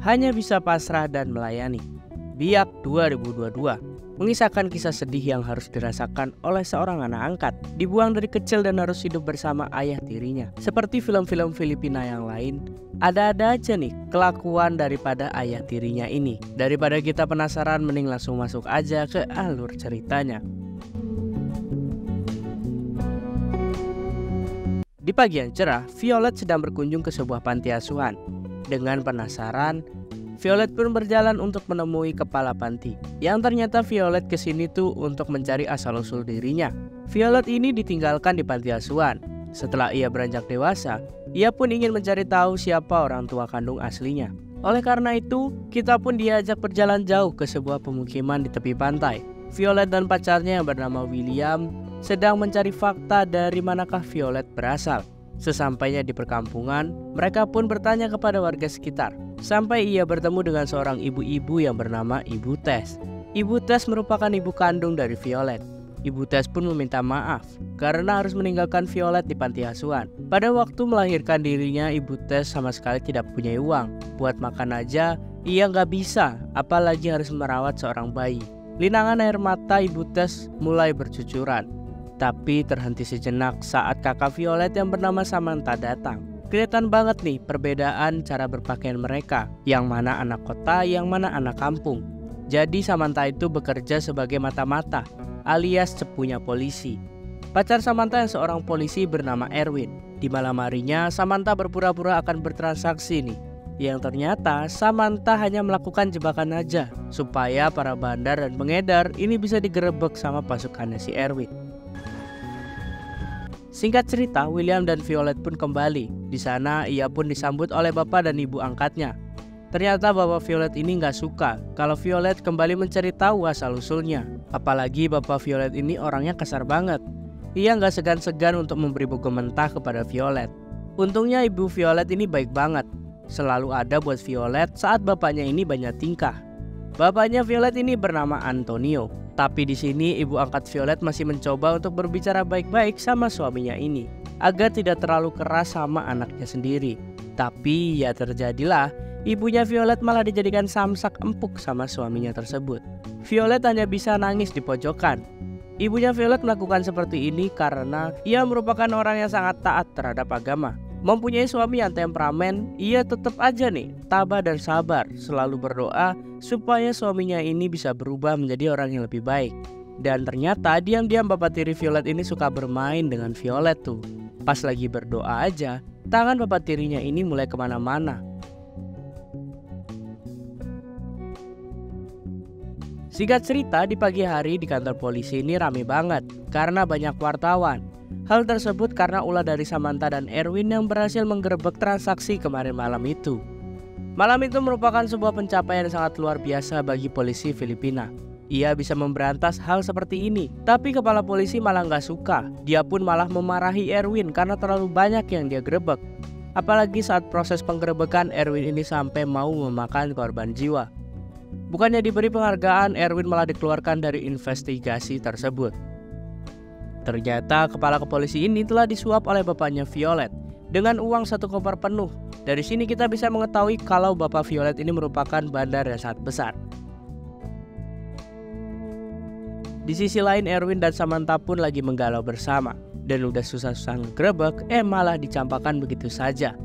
Hanya bisa pasrah dan melayani. Biak 2022 mengisahkan kisah sedih yang harus dirasakan oleh seorang anak angkat, dibuang dari kecil dan harus hidup bersama ayah tirinya. Seperti film-film Filipina yang lain, ada-ada aja nih kelakuan daripada ayah tirinya ini. Daripada kita penasaran, mending langsung masuk aja ke alur ceritanya. Di pagi yang cerah, Violet sedang berkunjung ke sebuah panti asuhan. Dengan penasaran, Violet pun berjalan untuk menemui kepala panti. Yang ternyata Violet kesini tuh untuk mencari asal-usul dirinya. Violet ini ditinggalkan di panti asuhan. Setelah ia beranjak dewasa, ia pun ingin mencari tahu siapa orang tua kandung aslinya. Oleh karena itu, kita pun diajak berjalan jauh ke sebuah pemukiman di tepi pantai. Violet dan pacarnya yang bernama William sedang mencari fakta dari manakah Violet berasal. Sesampainya di perkampungan, mereka pun bertanya kepada warga sekitar. Sampai ia bertemu dengan seorang ibu-ibu yang bernama Ibu Tess. Ibu Tess merupakan ibu kandung dari Violet. Ibu Tess pun meminta maaf karena harus meninggalkan Violet di panti asuhan. Pada waktu melahirkan dirinya, Ibu Tess sama sekali tidak punya uang. Buat makan aja, ia nggak bisa, apalagi harus merawat seorang bayi. Linangan air mata Ibu Tess mulai bercucuran. Tapi terhenti sejenak saat kakak Violet yang bernama Samantha datang. Kelihatan banget nih perbedaan cara berpakaian mereka. Yang mana anak kota, yang mana anak kampung. Jadi Samantha itu bekerja sebagai mata-mata, alias cepunya polisi. Pacar Samantha yang seorang polisi bernama Erwin. Di malam harinya Samantha berpura-pura akan bertransaksi nih. Yang ternyata Samantha hanya melakukan jebakan aja supaya para bandar dan pengedar ini bisa digerebek sama pasukannya si Erwin. Singkat cerita, William dan Violet pun kembali. Di sana ia pun disambut oleh bapak dan ibu angkatnya. Ternyata bapak Violet ini nggak suka kalau Violet kembali mencari tahu asal-usulnya. Apalagi bapak Violet ini orangnya kasar banget. Ia nggak segan-segan untuk memberi buku mentah kepada Violet. Untungnya ibu Violet ini baik banget. Selalu ada buat Violet saat bapaknya ini banyak tingkah. Bapaknya Violet ini bernama Antonio. Tapi di sini ibu angkat Violet masih mencoba untuk berbicara baik-baik sama suaminya ini agar tidak terlalu keras sama anaknya sendiri. Tapi ya terjadilah, ibunya Violet malah dijadikan samsak empuk sama suaminya tersebut. Violet hanya bisa nangis di pojokan. Ibunya Violet melakukan seperti ini karena ia merupakan orang yang sangat taat terhadap agama. Mempunyai suami yang temperamen, ia tetap aja nih tabah dan sabar, selalu berdoa supaya suaminya ini bisa berubah menjadi orang yang lebih baik. Dan ternyata diam-diam bapak tiri Violet ini suka bermain dengan Violet tuh. Pas lagi berdoa aja, tangan bapak tirinya ini mulai kemana-mana. Singkat cerita, di pagi hari di kantor polisi ini rame banget karena banyak wartawan. Hal tersebut karena ulah dari Samantha dan Erwin yang berhasil menggerebek transaksi kemarin malam itu. Malam itu merupakan sebuah pencapaian yang sangat luar biasa bagi polisi Filipina. Ia bisa memberantas hal seperti ini, tapi kepala polisi malah nggak suka. Dia pun malah memarahi Erwin karena terlalu banyak yang dia gerebek. Apalagi saat proses penggerebekan, Erwin ini sampai mau memakan korban jiwa. Bukannya diberi penghargaan, Erwin malah dikeluarkan dari investigasi tersebut. Ternyata kepala kepolisi ini telah disuap oleh bapaknya Violet dengan uang 1 koper penuh. Dari sini kita bisa mengetahui kalau bapak Violet ini merupakan bandar yang sangat besar. Di sisi lain, Erwin dan Samantha pun lagi menggalau bersama. Dan udah susah-susah ngegerebek, malah dicampakkan begitu saja.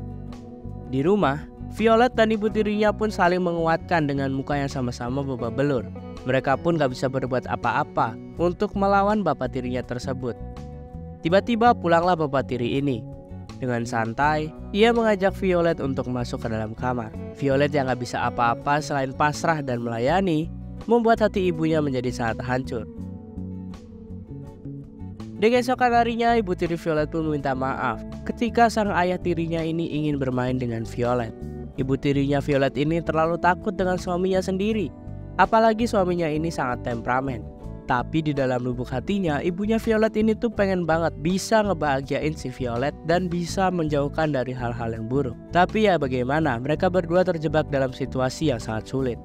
Di rumah, Violet dan ibu tirinya pun saling menguatkan dengan muka yang sama-sama babak belur. Mereka pun gak bisa berbuat apa-apa untuk melawan bapak tirinya tersebut. Tiba-tiba pulanglah bapak tiri ini. Dengan santai, ia mengajak Violet untuk masuk ke dalam kamar. Violet yang gak bisa apa-apa selain pasrah dan melayani, membuat hati ibunya menjadi sangat hancur. Di keesokan harinya, ibu tiri Violet pun meminta maaf ketika sang ayah tirinya ini ingin bermain dengan Violet. Ibu tirinya Violet ini terlalu takut dengan suaminya sendiri. Apalagi suaminya ini sangat temperamen. Tapi di dalam lubuk hatinya, ibunya Violet ini tuh pengen banget bisa ngebahagiain si Violet dan bisa menjauhkan dari hal-hal yang buruk. Tapi ya bagaimana, mereka berdua terjebak dalam situasi yang sangat sulit.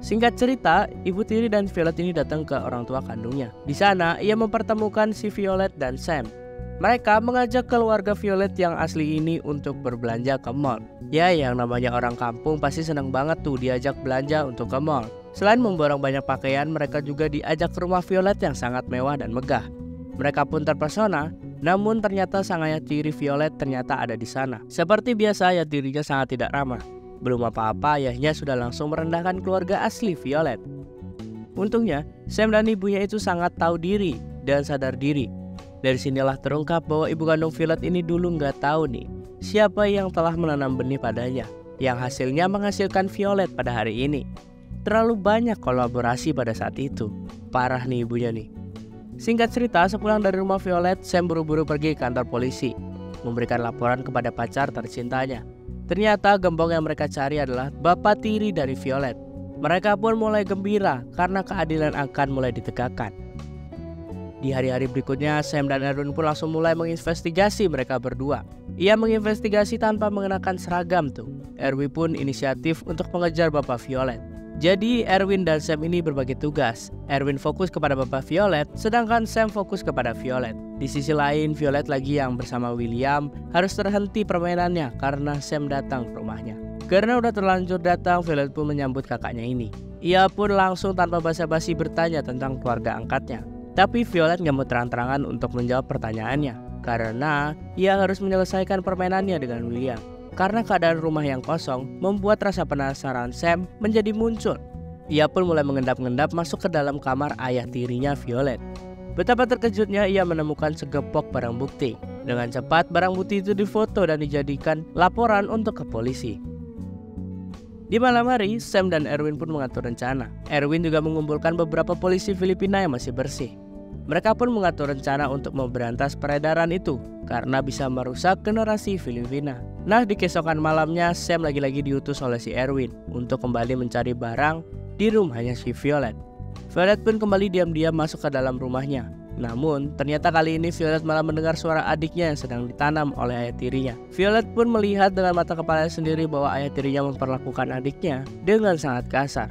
Singkat cerita, ibu tiri dan Violet ini datang ke orang tua kandungnya. Di sana, ia mempertemukan si Violet dan Sam. Mereka mengajak keluarga Violet yang asli ini untuk berbelanja ke mall. Ya, yang namanya orang kampung pasti senang banget tuh diajak belanja untuk ke mall. Selain memborong banyak pakaian, mereka juga diajak ke rumah Violet yang sangat mewah dan megah. Mereka pun terpesona, namun ternyata sang ayah tiri Violet ternyata ada di sana. Seperti biasa, ayah tirinya sangat tidak ramah. Belum apa-apa, ayahnya sudah langsung merendahkan keluarga asli Violet. Untungnya, Sam dan ibunya itu sangat tahu diri dan sadar diri. Dari sinilah terungkap bahwa ibu kandung Violet ini dulu nggak tahu nih siapa yang telah menanam benih padanya, yang hasilnya menghasilkan Violet pada hari ini. Terlalu banyak kolaborasi pada saat itu. Parah nih ibunya nih. Singkat cerita, sepulang dari rumah Violet, Sam buru-buru pergi ke kantor polisi, memberikan laporan kepada pacar tercintanya. Ternyata gembong yang mereka cari adalah bapak tiri dari Violet. Mereka pun mulai gembira karena keadilan akan mulai ditegakkan. Di hari-hari berikutnya, Sam dan Erwin pun langsung mulai menginvestigasi mereka berdua. Ia menginvestigasi tanpa mengenakan seragam tuh. Erwin pun inisiatif untuk mengejar bapak Violet. Jadi Erwin dan Sam ini berbagi tugas. Erwin fokus kepada bapak Violet, sedangkan Sam fokus kepada Violet. Di sisi lain, Violet lagi yang bersama William harus terhenti permainannya karena Sam datang ke rumahnya. Karena udah terlanjur datang, Violet pun menyambut kakaknya ini. Ia pun langsung tanpa basa-basi bertanya tentang keluarga angkatnya. Tapi Violet gak mau terang-terangan untuk menjawab pertanyaannya, karena ia harus menyelesaikan permainannya dengan William. Karena keadaan rumah yang kosong membuat rasa penasaran Sam menjadi muncul. Ia pun mulai mengendap-endap masuk ke dalam kamar ayah tirinya Violet. Betapa terkejutnya ia menemukan segepok barang bukti. Dengan cepat barang bukti itu difoto dan dijadikan laporan untuk ke polisi. Di malam hari, Sam dan Erwin pun mengatur rencana. Erwin juga mengumpulkan beberapa polisi Filipina yang masih bersih. Mereka pun mengatur rencana untuk memberantas peredaran itu karena bisa merusak generasi Filipina. Nah, di keesokan malamnya, Sam lagi-lagi diutus oleh si Erwin untuk kembali mencari barang di rumahnya si Violet. Violet pun kembali diam-diam masuk ke dalam rumahnya. Namun, ternyata kali ini Violet malah mendengar suara adiknya yang sedang ditanam oleh ayah tirinya. Violet pun melihat dengan mata kepalanya sendiri bahwa ayah tirinya memperlakukan adiknya dengan sangat kasar.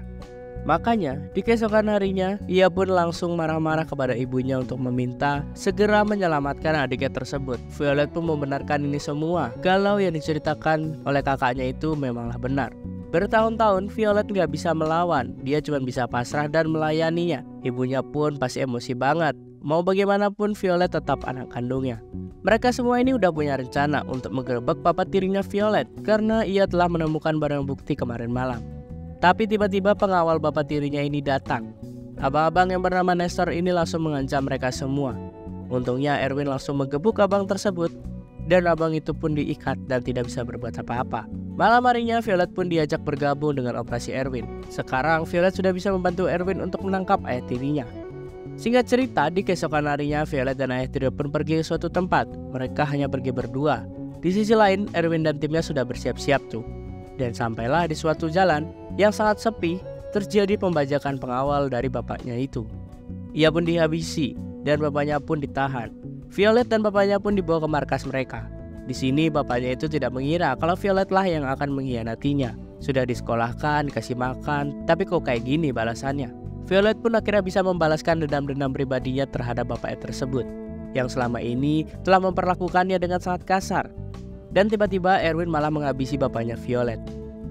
Makanya, di keesokan harinya, ia pun langsung marah-marah kepada ibunya untuk meminta segera menyelamatkan adiknya tersebut. Violet pun membenarkan ini semua, kalau yang diceritakan oleh kakaknya itu memanglah benar. Bertahun-tahun Violet nggak bisa melawan, dia cuma bisa pasrah dan melayaninya. Ibunya pun pasti emosi banget. Mau bagaimanapun Violet tetap anak kandungnya. Mereka semua ini udah punya rencana untuk menggerebek papa tirinya Violet karena ia telah menemukan barang bukti kemarin malam. Tapi tiba-tiba pengawal bapak tirinya ini datang. Abang-abang yang bernama Nestor ini langsung mengancam mereka semua. Untungnya Erwin langsung menggebuk abang tersebut dan abang itu pun diikat dan tidak bisa berbuat apa-apa. Malam harinya Violet pun diajak bergabung dengan operasi Erwin. Sekarang Violet sudah bisa membantu Erwin untuk menangkap ayah tirinya. Singkat cerita, di keesokan harinya Violet dan ayah tiri pun pergi ke suatu tempat. Mereka hanya pergi berdua. Di sisi lain, Erwin dan timnya sudah bersiap-siap tuh. Dan sampailah di suatu jalan yang sangat sepi, terjadi pembajakan pengawal dari bapaknya itu. Ia pun dihabisi dan bapaknya pun ditahan. Violet dan bapaknya pun dibawa ke markas mereka. Di sini bapaknya itu tidak mengira kalau Violet lah yang akan mengkhianatinya. Sudah disekolahkan, dikasih makan, tapi kok kayak gini balasannya. Violet pun akhirnya bisa membalaskan dendam-dendam pribadinya terhadap bapaknya tersebut, yang selama ini telah memperlakukannya dengan sangat kasar. Dan tiba-tiba Erwin malah menghabisi bapaknya Violet.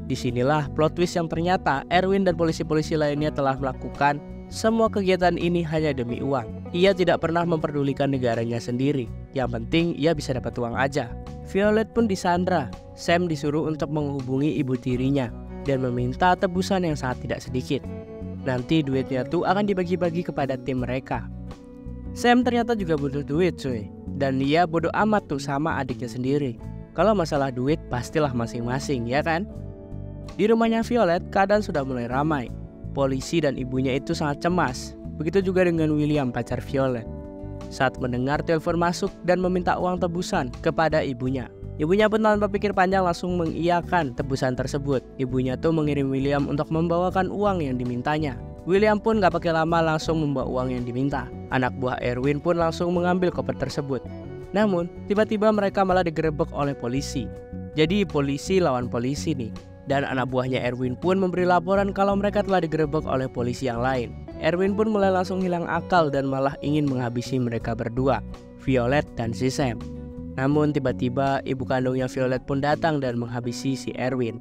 Disinilah plot twist yang ternyata Erwin dan polisi-polisi lainnya telah melakukan semua kegiatan ini hanya demi uang. Ia tidak pernah memperdulikan negaranya sendiri. Yang penting ia bisa dapat uang aja. Violet pun disandra. Sam disuruh untuk menghubungi ibu tirinya dan meminta tebusan yang sangat tidak sedikit. Nanti duitnya tuh akan dibagi-bagi kepada tim mereka. Sam ternyata juga butuh duit cuy. Dan dia bodoh amat tuh sama adiknya sendiri. Kalau masalah duit pastilah masing-masing ya kan? Di rumahnya Violet keadaan sudah mulai ramai. Polisi dan ibunya itu sangat cemas. Begitu juga dengan William pacar Violet. Saat mendengar telepon masuk dan meminta uang tebusan kepada ibunya. Ibunya pun tanpa pikir panjang langsung mengiyakan tebusan tersebut. Ibunya tuh mengirim William untuk membawakan uang yang dimintanya. William pun gak pakai lama langsung membawa uang yang diminta. Anak buah Erwin pun langsung mengambil koper tersebut. Namun, tiba-tiba mereka malah digerebek oleh polisi. Jadi polisi lawan polisi nih. Dan anak buahnya Erwin pun memberi laporan kalau mereka telah digerebek oleh polisi yang lain. Erwin pun mulai langsung hilang akal dan malah ingin menghabisi mereka berdua, Violet dan si Sam. Namun tiba-tiba ibu kandungnya Violet pun datang dan menghabisi si Erwin.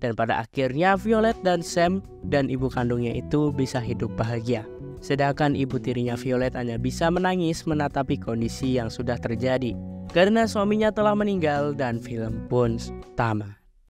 Dan pada akhirnya Violet dan Sam dan ibu kandungnya itu bisa hidup bahagia. Sedangkan ibu tirinya Violet hanya bisa menangis menatapi kondisi yang sudah terjadi karena suaminya telah meninggal dan film pun tamat.